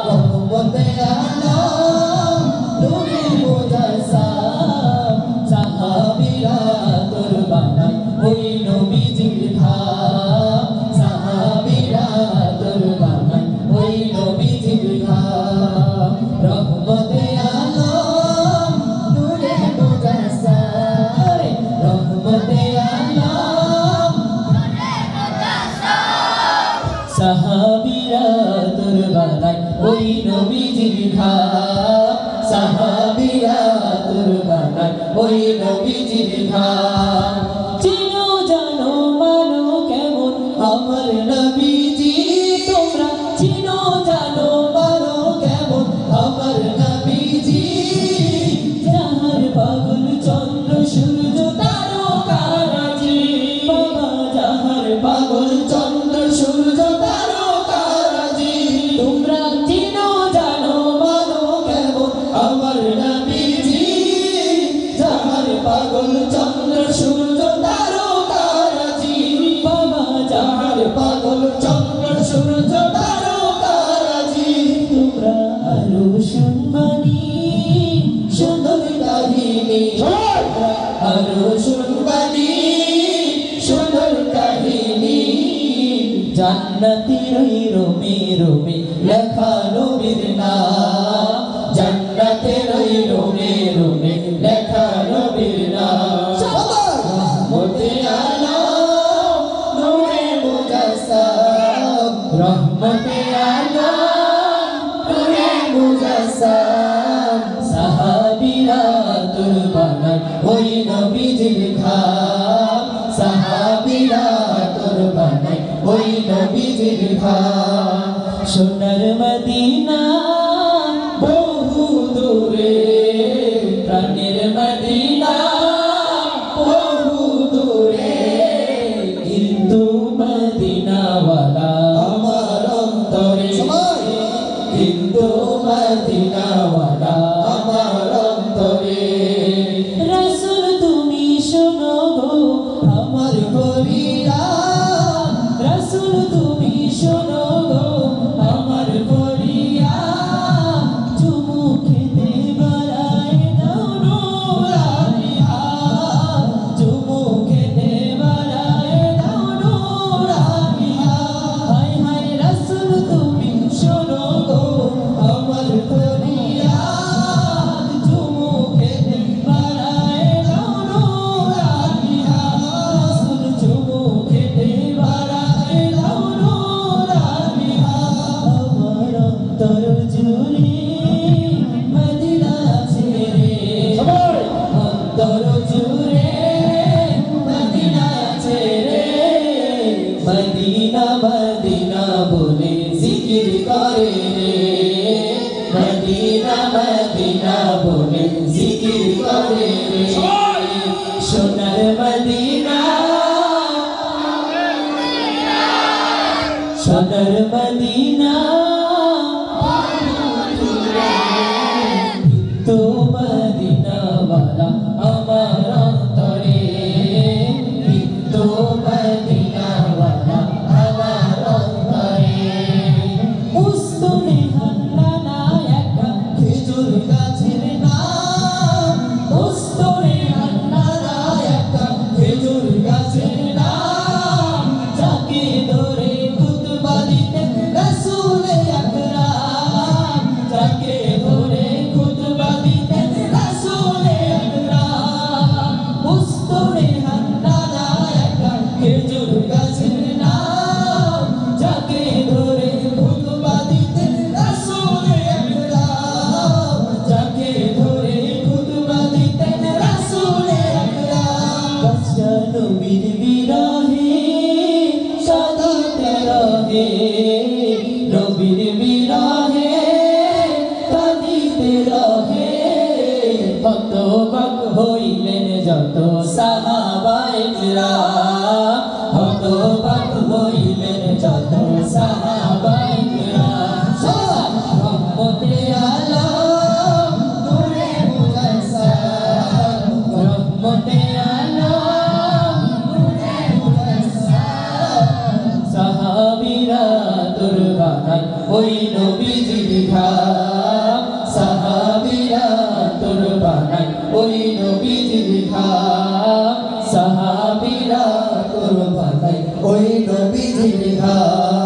রহমতে আলম নূরে মুজাসসাম সাহাবীরা তোর বানাই ওই নবীজির ধাম সাহাবীরা তোর বানাই ওই নবীজির ধাম রহমতে আলম নূরে মুজাসসাম রহমতে আলম সাহাবীরা তোর বানাই ওই নবীজির ধাম সাহাবীরা তোর বানাই ওই নবীজির ধাম চিনো জানো মানো কেমন আমার নবীজি তোমরা চিনো জানো মানো কেমন আমার নবীজি যাহার পাগল চন্দ্র সূর্য তারকারাজি বাবা যাহার পাগল চন্দ্র সূর্য তারকারাজি তোমরা চিনো জানো মানো কেমন আমার নবীজি যাহার পাগল চন্দ্র সূর্য তারকারাজি বাবা যাহার পাগল চন্দ্র সূর্য তারকারাজি তোমরা আরো শুনবানি সুন্দর কাহিনী আরো শুনবানি সুন্দর কাহিনী জান্নাতের ওই রোমে রোমে লেখা নবীর নাম জান্নাতের ওই রোমে রোমে লেখা নবীর নাম রহমতে আলম নূরে মুজাসসাম রহমতে আলম নূরে মুজাসসাম সাহাবীরা তোর বানাই ওই নবীজির ধাম সাহাবীরা তোর বানাই ওই নবীজির ধাম সোনার মদিনা বহু দূরে প্রাণের মদিনা বহু দূরে কিন্তু মদিনাওয়ালা আমার অন্তরে কিন্তু মদিনাওয়ালা আমার অন্তরে রাসূল তুমি শোনো গো আমার ফরিয়াদ রাসূল তুমি শোনো গো আমার ফরিয়াদ চুমু খেতে বাড়ায় দাও নূরানি হাত চুমু খেতে বাড়ায় দাও নূরানি হাত হায় হায় রাসূল তুমি শোনো গো আমার ফরিয়াদ চুমু খেতে বাড়ায় দাও নূরানি হাত রাসূল চুমু খেতে বাড়ায় দাও নূরানি হাত আমার অন্তর জুড়ে মদিনা ছেড়ে অন্তর জুড়ে মদিনা ছেড়ে মদিনা মদিনা বলে জিকির করে রে মদিনা মদিনা বলে জিকির করে রে সোনার মদিনা সোনার মদিনা তো মদিনাওয়ালা আমার অন্তরে তো মদিনাওয়ালা আমার অন্তরে উস্তনে হান্নানা একটা খেজুর গাছের নাম উস্তনে হান্নানা একটা খেজুর গাছের নাম যাকে ধরে খুতবা দিতেন রাসূল আকরাম যাকে ধরে খুতবা দিতেন রাসূল আকরাম উস্তনে হান্নানা একটা খেজুর গাছের নাম যাকে ধরে খুতবা দিতেন রাসূল আকরাম যাকে ধরে খুতবা দিতেন রাসূল আকরাম গাছটা নবীর বিরহে সাদিতে রহে নবীর বিরহে কাঁদিতে রহে হতবাক হইলেন যত সাহাবায়ে কেরাম হতবাক হইলেন যত সাহাবায়ে কেরাম রহমতে আলম নূরে মুজাসসাম রহমতে আলম নূরে মুজাসসাম সাহাবীরা তোর বানাই ওই নবীজির নবীজির ঘাম সাহাবীরা কুরবান দেয় ওই নবীজির ঘাম